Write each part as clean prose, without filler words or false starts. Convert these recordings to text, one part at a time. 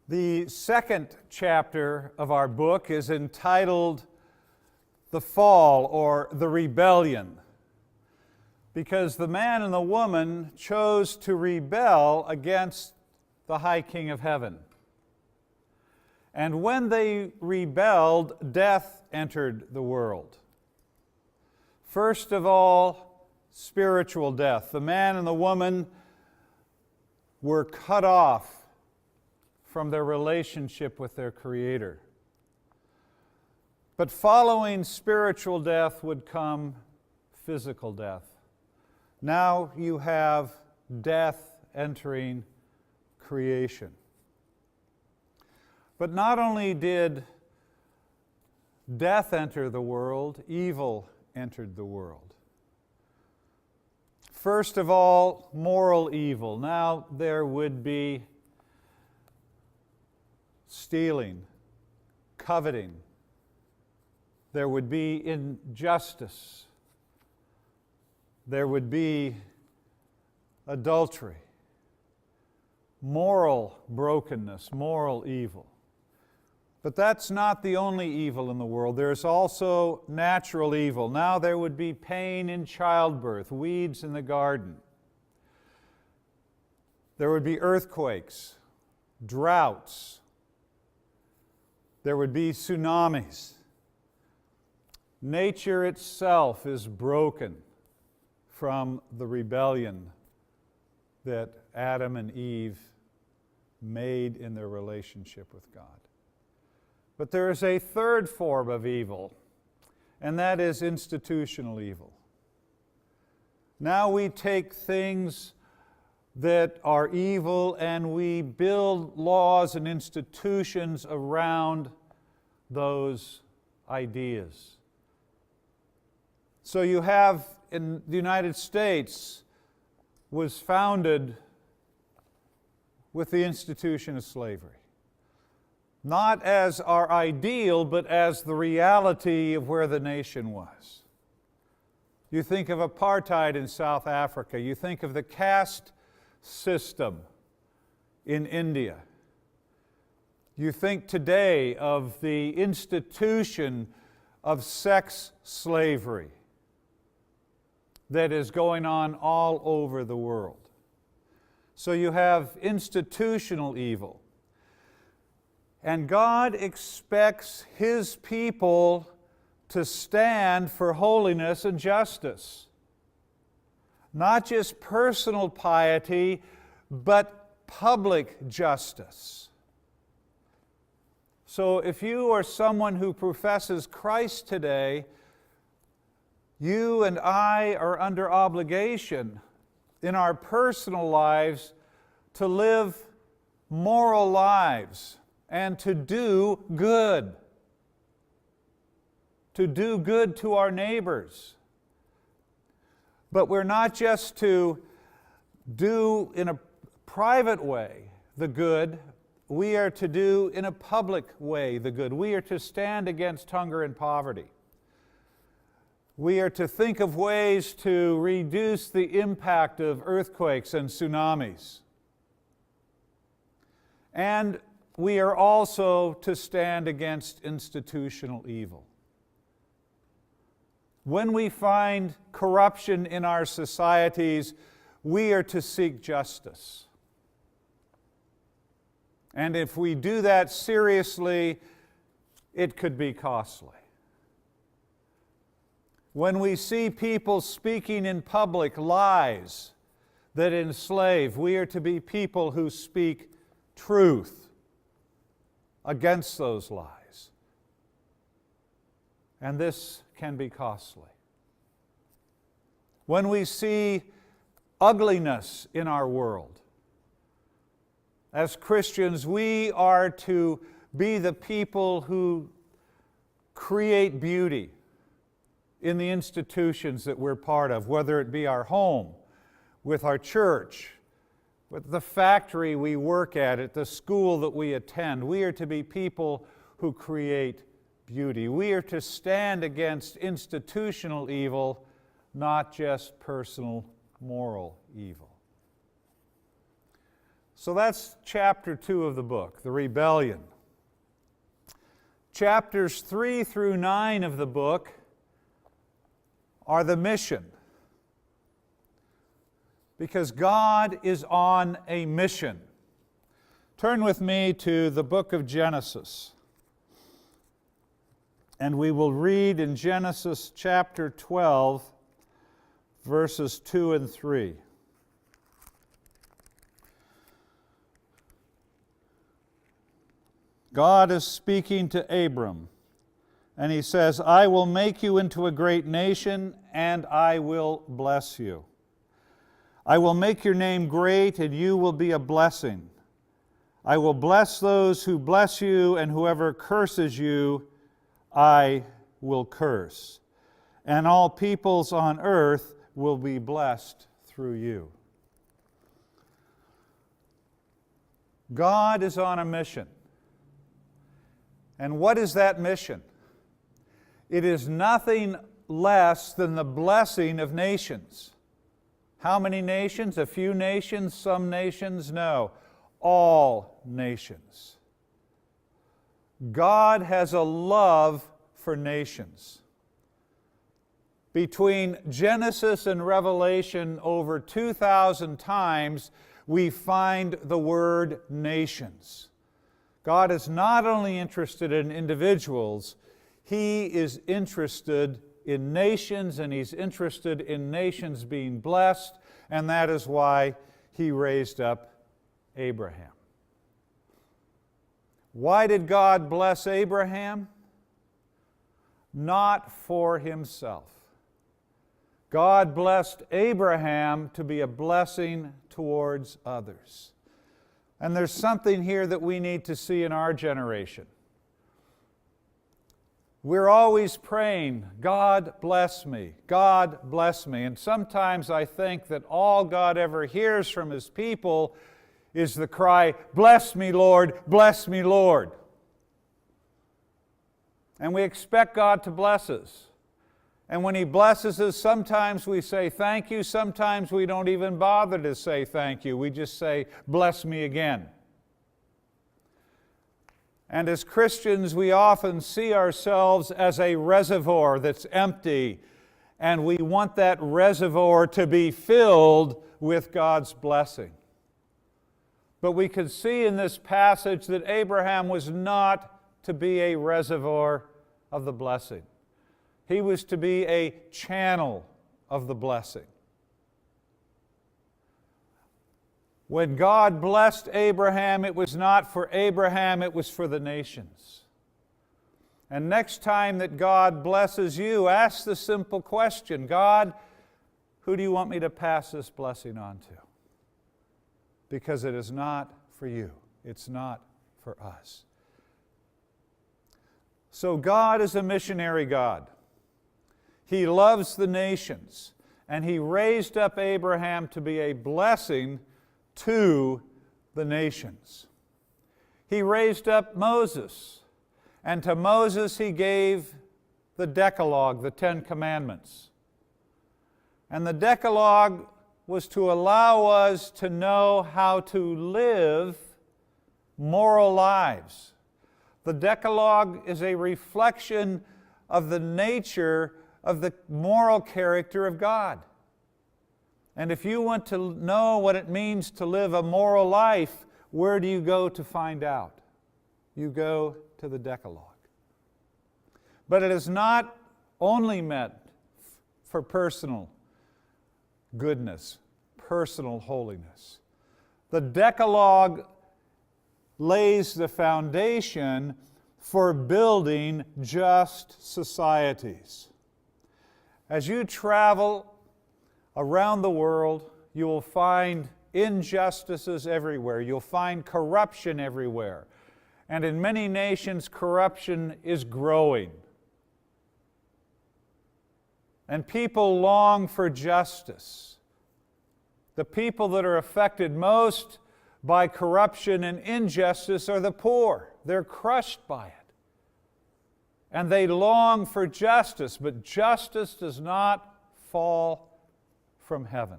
The second chapter of our book is entitled The Fall or the Rebellion, because the man and the woman chose to rebel against the High King of Heaven. And when they rebelled, death entered the world. First of all, spiritual death. The man and the woman were cut off from their relationship with their Creator. But following spiritual death would come physical death. Now you have death entering creation. But not only did death enter the world, evil entered the world. First of all, moral evil. Now there would be stealing, coveting. There would be injustice. There would be adultery, moral brokenness, moral evil. But that's not the only evil in the world. There's also natural evil. Now there would be pain in childbirth, weeds in the garden. There would be earthquakes, droughts. There would be tsunamis. Nature itself is broken from the rebellion that Adam and Eve made in their relationship with God. But there is a third form of evil, and that is institutional evil. Now we take things that are evil and we build laws and institutions around those ideas. So you have, in the United States, was founded with the institution of slavery. Not as our ideal, but as the reality of where the nation was. You think of apartheid in South Africa. You think of the caste system in India. You think today of the institution of sex slavery that is going on all over the world. So you have institutional evil. And God expects His people to stand for holiness and justice. Not just personal piety, but public justice. So if you are someone who professes Christ today, you and I are under obligation in our personal lives to live moral lives and to do good. To do good to our neighbors. But we're not just to do in a private way the good, we are to do in a public way the good. We are to stand against hunger and poverty. We are to think of ways to reduce the impact of earthquakes and tsunamis. And we are also to stand against institutional evil. When we find corruption in our societies, we are to seek justice. And if we do that seriously, it could be costly. When we see people speaking in public lies that enslave, we are to be people who speak truth against those lies. And this can be costly. When we see ugliness in our world, as Christians, we are to be the people who create beauty in the institutions that we're part of, whether it be our home, with our church, with the factory we work at the school that we attend. We are to be people who create beauty. We are to stand against institutional evil, not just personal moral evil. So that's chapter 2 of the book, the rebellion. Chapters 3 through 9 of the book are the mission. Because God is on a mission. Turn with me to the book of Genesis. And we will read in Genesis chapter 12, verses 2 and 3. God is speaking to Abram, and He says, I will make you into a great nation, and I will bless you. I will make your name great, and you will be a blessing. I will bless those who bless you, and whoever curses you, I will curse. And all peoples on earth will be blessed through you. God is on a mission. And what is that mission? It is nothing less than the blessing of nations. How many nations? A few nations? Some nations? No. All nations. God has a love for nations. Between Genesis and Revelation, over 2,000 times, we find the word nations. God is not only interested in individuals, He is interested in nations, and He's interested in nations being blessed, and that is why He raised up Abraham. Why did God bless Abraham? Not for Himself. God blessed Abraham to be a blessing towards others. And there's something here that we need to see in our generation. We're always praying, God bless me, God bless me. And sometimes I think that all God ever hears from His people is the cry, bless me, Lord, bless me, Lord. And we expect God to bless us. And when He blesses us, sometimes we say thank you, sometimes we don't even bother to say thank you. We just say, bless me again. And as Christians, we often see ourselves as a reservoir that's empty, and we want that reservoir to be filled with God's blessing. But we could see in this passage that Abraham was not to be a reservoir of the blessing. He was to be a channel of the blessing. When God blessed Abraham, it was not for Abraham, it was for the nations. And next time that God blesses you, ask the simple question, God, who do you want me to pass this blessing on to? Because it is not for you. It's not for us. So God is a missionary God. He loves the nations, and He raised up Abraham to be a blessing to the nations. He raised up Moses, and to Moses He gave the Decalogue, the 10 Commandments. And the Decalogue was to allow us to know how to live moral lives. The Decalogue is a reflection of the nature of the moral character of God. And if you want to know what it means to live a moral life, where do you go to find out? You go to the Decalogue. But it is not only meant for personal goodness, personal holiness. The Decalogue lays the foundation for building just societies. As you travel around the world, you will find injustices everywhere. You'll find corruption everywhere. And in many nations, corruption is growing. And people long for justice. The people that are affected most by corruption and injustice are the poor. They're crushed by it. And they long for justice, but justice does not fall from heaven.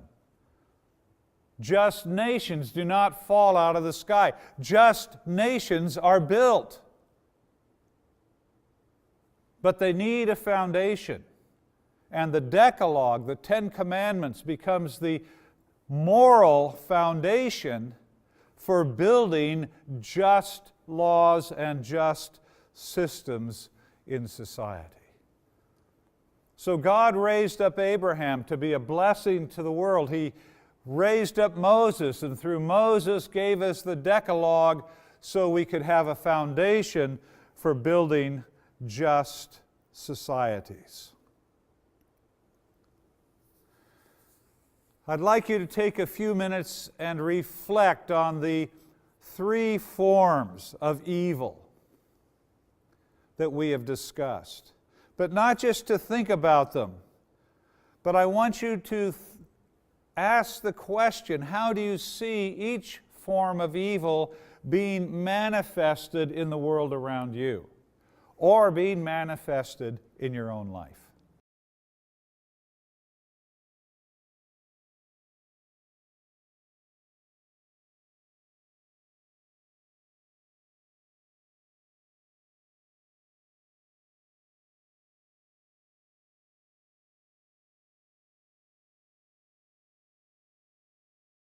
Just nations do not fall out of the sky. Just nations are built. But they need a foundation. And the Decalogue, the Ten Commandments, becomes the moral foundation for building just laws and just systems in society. So God raised up Abraham to be a blessing to the world. He raised up Moses, and through Moses gave us the Decalogue so we could have a foundation for building just societies. I'd like you to take a few minutes and reflect on the three forms of evil that we have discussed. But not just to think about them, but I want you to ask the question, how do you see each form of evil being manifested in the world around you, or being manifested in your own life?